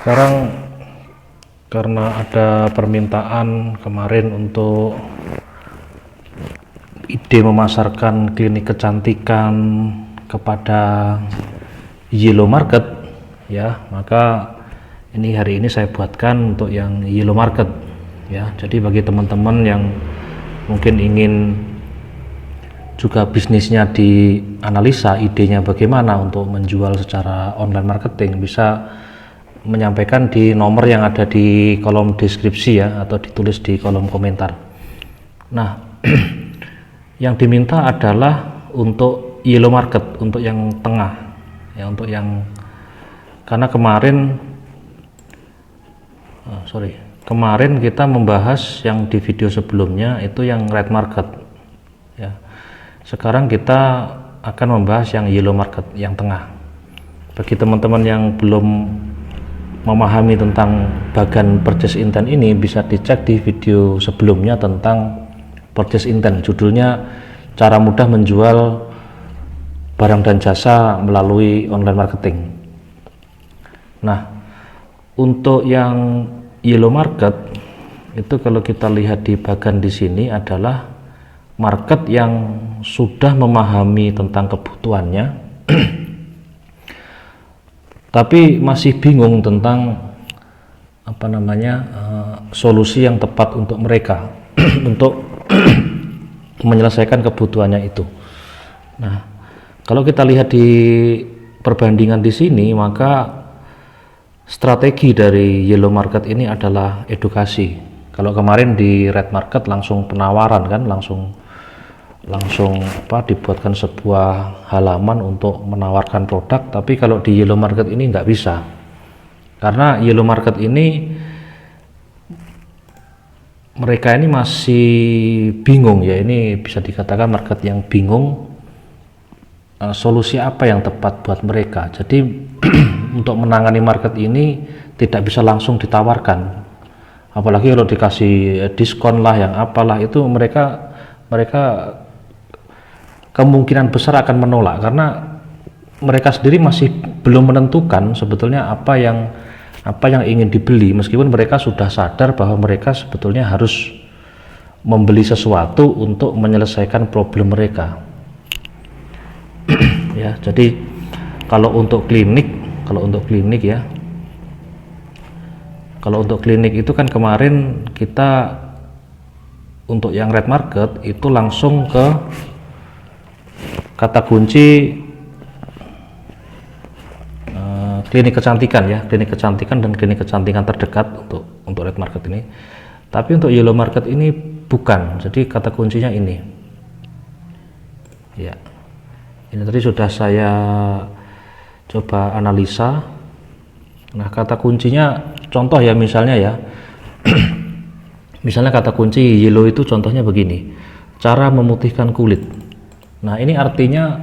Sekarang karena ada permintaan kemarin untuk ide memasarkan klinik kecantikan kepada Yellow Market ya, maka hari ini saya buatkan untuk yang Yellow Market ya. Jadi bagi teman-teman yang mungkin ingin juga bisnisnya dianalisa, idenya bagaimana untuk menjual secara online marketing, bisa menyampaikan di nomor yang ada di kolom deskripsi ya, atau ditulis di kolom komentar. Nah, yang diminta adalah untuk Yellow Market, untuk yang tengah ya, untuk yang, karena kemarin kita membahas yang di video sebelumnya itu yang Red Market ya. Sekarang kita akan membahas yang Yellow Market, yang tengah. Bagi teman-teman yang belum memahami tentang bagian purchase intent ini, bisa dicek di video sebelumnya tentang purchase intent, judulnya cara mudah menjual barang dan jasa melalui online marketing. Nah, untuk yang Yellow Market itu kalau kita lihat di bagian di sini adalah market yang sudah memahami tentang kebutuhannya tapi masih bingung tentang solusi yang tepat untuk mereka untuk menyelesaikan kebutuhannya itu. Nah, kalau kita lihat di perbandingan di sini, maka strategi dari Yellow Market ini adalah edukasi. Kalau kemarin di Red Market langsung penawaran kan, langsung dibuatkan sebuah halaman untuk menawarkan produk. Tapi kalau di Yellow Market ini nggak bisa, karena Yellow Market ini mereka ini masih bingung ya, ini bisa dikatakan market yang bingung solusi apa yang tepat buat mereka. Jadi untuk menangani market ini tidak bisa langsung ditawarkan, apalagi kalau dikasih diskon lah yang apalah, itu mereka kemungkinan besar akan menolak, karena mereka sendiri masih belum menentukan sebetulnya apa yang ingin dibeli, meskipun mereka sudah sadar bahwa mereka sebetulnya harus membeli sesuatu untuk menyelesaikan problem mereka. Ya, jadi kalau untuk klinik itu kan kemarin kita untuk yang Red Market itu langsung ke kata kunci klinik kecantikan ya, klinik kecantikan dan klinik kecantikan terdekat untuk Red Market ini. Tapi untuk Yellow Market ini bukan, jadi kata kuncinya ini ya. Ini tadi sudah saya coba analisa. Nah, kata kuncinya contoh ya, misalnya ya misalnya kata kunci yellow itu contohnya begini, cara memutihkan kulit. Nah, ini artinya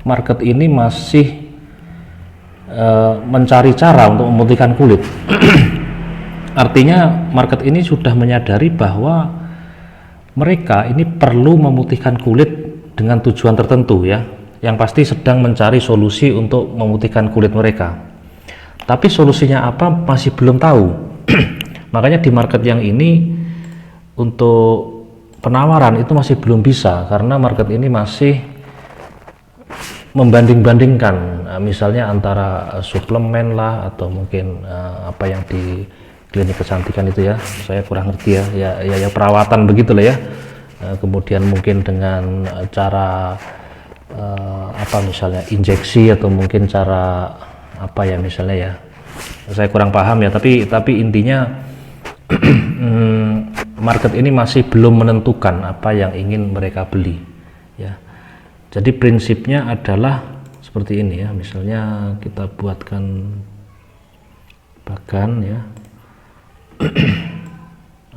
market ini masih mencari cara untuk memutihkan kulit. Artinya market ini sudah menyadari bahwa mereka ini perlu memutihkan kulit dengan tujuan tertentu ya, yang pasti sedang mencari solusi untuk memutihkan kulit mereka. Tapi solusinya apa masih belum tahu. Makanya di market yang ini untuk penawaran itu masih belum bisa, karena market ini masih membanding-bandingkan, misalnya antara suplemen lah, atau mungkin apa yang di klinik kecantikan itu ya, saya kurang ngerti ya perawatan begitulah ya. Kemudian mungkin dengan cara misalnya injeksi, atau mungkin cara apa ya misalnya ya, saya kurang paham ya, tapi intinya market ini masih belum menentukan apa yang ingin mereka beli ya. Jadi prinsipnya adalah seperti ini ya, misalnya kita buatkan bagan ya.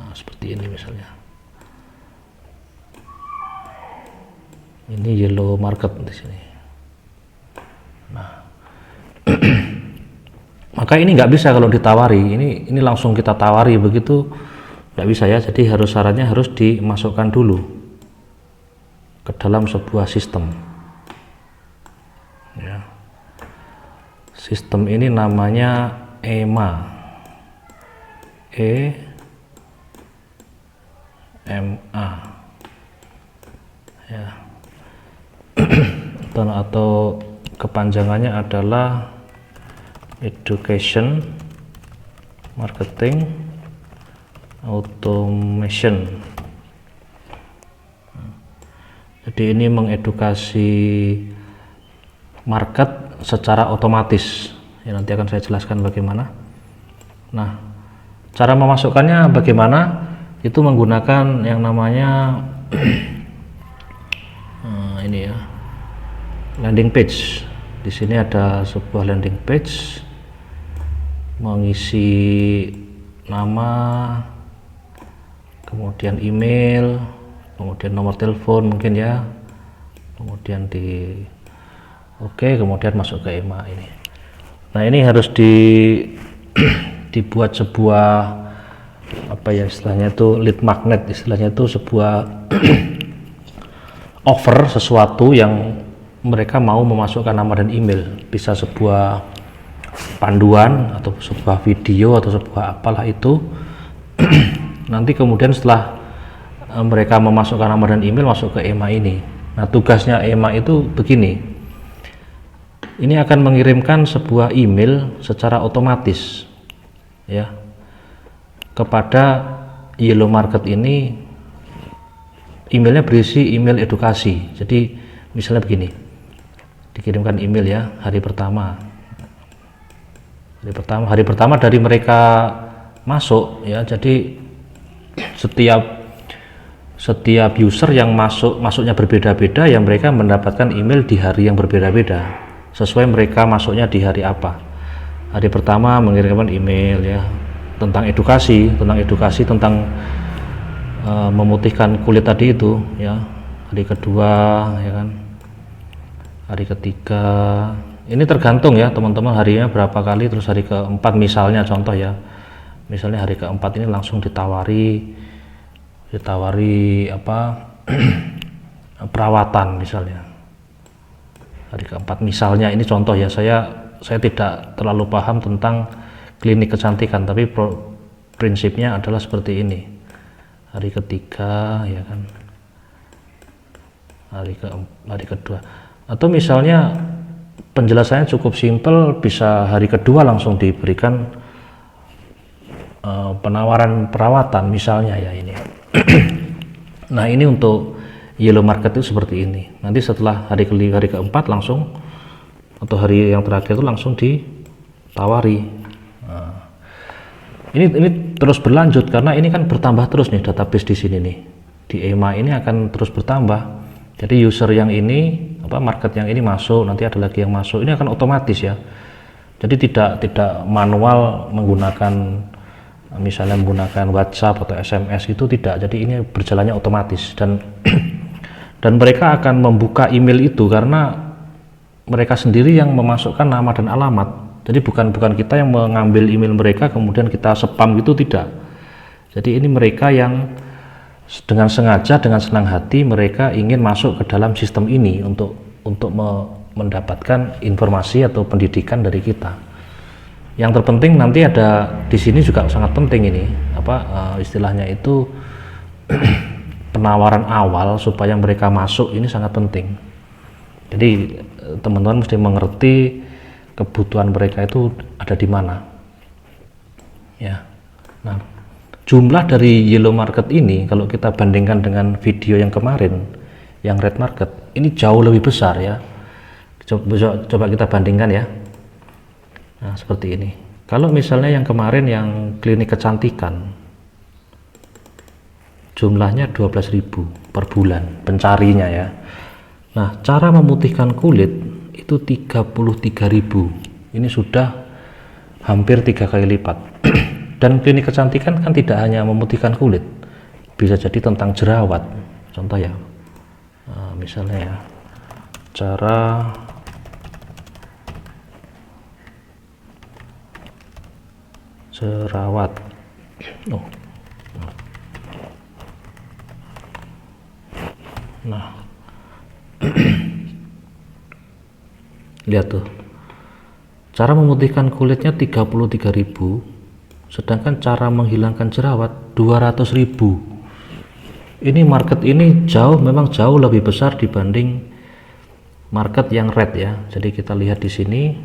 Nah, seperti ini misalnya. Ini Yellow Market di sini. Nah, maka ini nggak bisa kalau ditawari. Ini langsung kita tawari begitu, nggak bisa ya. Jadi syaratnya harus dimasukkan dulu ke dalam sebuah sistem. Ya. Sistem ini namanya EMA. EMA ya. Atau kepanjangannya adalah Education Marketing Automation. Jadi ini mengedukasi market secara otomatis ya, nanti akan saya jelaskan bagaimana. Nah, cara memasukkannya bagaimana, itu menggunakan yang namanya ini ya, landing page. Di sini ada sebuah landing page, mengisi nama, kemudian email, kemudian nomor telepon mungkin ya, kemudian kemudian masuk ke EMA ini. Nah, ini harus dibuat sebuah apa ya istilahnya itu, lead magnet, istilahnya itu sebuah offer sesuatu yang mereka mau memasukkan nama dan email, bisa sebuah panduan atau sebuah video atau sebuah apalah itu. Nanti kemudian setelah mereka memasukkan nama dan email masuk ke EMA ini. Nah, tugasnya EMA itu begini, ini akan mengirimkan sebuah email secara otomatis ya kepada Yellow Market ini. Emailnya berisi email edukasi. Jadi misalnya begini, dikirimkan email ya, hari pertama dari mereka masuk ya. Jadi setiap user yang masuknya berbeda-beda ya, mereka mendapatkan email di hari yang berbeda-beda sesuai mereka masuknya di hari apa. Hari pertama mengirimkan email ya tentang edukasi tentang memutihkan kulit tadi itu ya. Hari kedua ya kan, hari ketiga, ini tergantung ya teman-teman harinya berapa kali. Terus hari keempat misalnya, contoh ya, misalnya hari keempat ini langsung ditawari apa perawatan misalnya. Hari keempat misalnya, ini contoh ya, saya tidak terlalu paham tentang klinik kecantikan, tapi prinsipnya adalah seperti ini. Hari ketiga ya kan, hari kedua, atau misalnya penjelasannya cukup simpel, bisa hari kedua langsung diberikan penawaran perawatan misalnya ya ini. Nah, ini untuk Yellow Market itu seperti ini. Nanti setelah hari keempat langsung, atau hari yang terakhir itu langsung ditawari. Nah, ini terus berlanjut karena ini kan bertambah terus nih database di sini nih. Di EMA ini akan terus bertambah. Jadi user yang ini, market yang ini masuk, nanti ada lagi yang masuk. Ini akan otomatis ya. Jadi tidak manual misalnya menggunakan WhatsApp atau SMS, itu tidak. Jadi ini berjalannya otomatis, dan mereka akan membuka email itu karena mereka sendiri yang memasukkan nama dan alamat. Jadi bukan kita yang mengambil email mereka kemudian kita spam gitu, tidak. Jadi ini mereka yang dengan sengaja, dengan senang hati mereka ingin masuk ke dalam sistem ini untuk mendapatkan informasi atau pendidikan dari kita. Yang terpenting nanti ada di sini juga sangat penting ini, istilahnya itu penawaran awal supaya mereka masuk ini sangat penting. Jadi teman-teman mesti mengerti kebutuhan mereka itu ada di mana ya. Nah, jumlah dari Yellow Market ini kalau kita bandingkan dengan video yang kemarin yang Red Market, ini jauh lebih besar ya. Coba kita bandingkan ya. Nah, seperti ini. Kalau misalnya yang kemarin yang klinik kecantikan, jumlahnya 12.000 per bulan pencarinya ya. Nah, cara memutihkan kulit itu 33.000. Ini sudah hampir 3 kali lipat. Dan klinik kecantikan kan tidak hanya memutihkan kulit, bisa jadi tentang jerawat. Contoh ya, misalnya ya, cara jerawat. Nah, lihat tuh, cara memutihkan kulitnya 33.000 sedangkan cara menghilangkan jerawat 200.000. Ini market ini memang jauh lebih besar dibanding market yang red ya. Jadi kita lihat di sini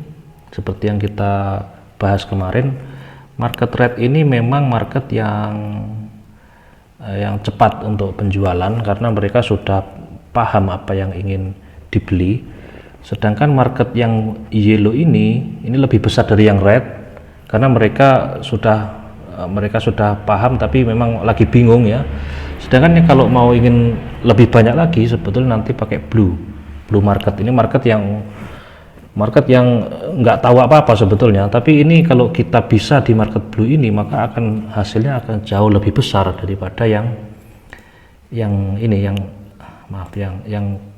seperti yang kita bahas kemarin, market red ini memang market yang cepat untuk penjualan karena mereka sudah paham apa yang ingin dibeli. Sedangkan market yang yellow ini lebih besar dari yang red karena mereka sudah paham tapi memang lagi bingung ya. Sedangkan kalau mau ingin lebih banyak lagi sebetulnya nanti pakai blue market. Ini market yang nggak tahu apa-apa sebetulnya, tapi ini kalau kita bisa di market blue ini maka hasilnya akan jauh lebih besar daripada yang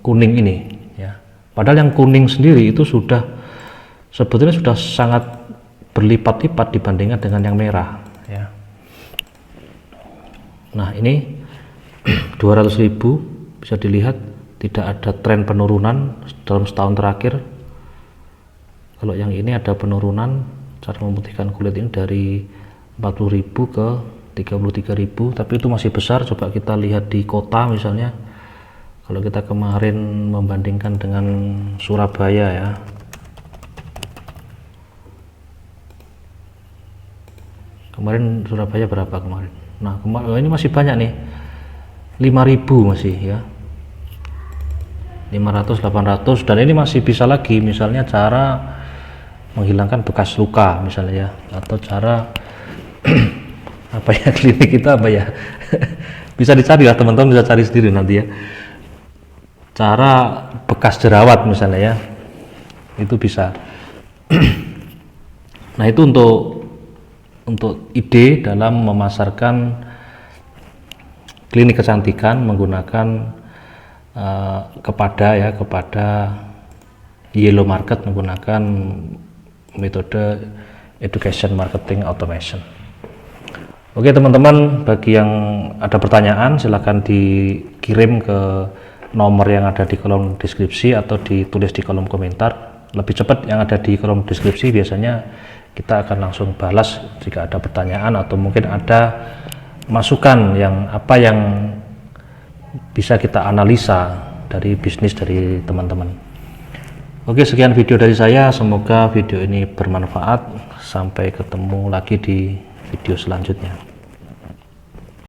kuning ini ya. Padahal yang kuning sendiri itu sebetulnya sudah sangat berlipat-lipat dibandingkan dengan yang merah ya. Nah ini 200.000 bisa dilihat tidak ada tren penurunan dalam setahun terakhir. Kalau yang ini ada penurunan cara memutihkan kulit ini dari 40.000 ke 33.000, tapi itu masih besar. Coba kita lihat di kota misalnya, kalau kita kemarin membandingkan dengan Surabaya ya, kemarin Surabaya berapa kemarin? Nah ini masih banyak nih, 5.000 masih ya, 500, 800, dan ini masih bisa lagi misalnya cara menghilangkan bekas luka misalnya ya, atau cara apa ya, klinik kita apa ya bisa dicari lah, teman-teman bisa cari sendiri nanti ya, cara bekas jerawat misalnya ya, itu bisa. Nah itu untuk ide dalam memasarkan klinik kecantikan menggunakan kepada yellow market menggunakan metode education marketing automation. Oke teman-teman, bagi yang ada pertanyaan silahkan dikirim ke nomor yang ada di kolom deskripsi atau ditulis di kolom komentar. Lebih cepat yang ada di kolom deskripsi, biasanya kita akan langsung balas jika ada pertanyaan atau mungkin ada masukan yang bisa kita analisa dari bisnis dari teman-teman. Oke, sekian video dari saya, semoga video ini bermanfaat. Sampai ketemu lagi di video selanjutnya.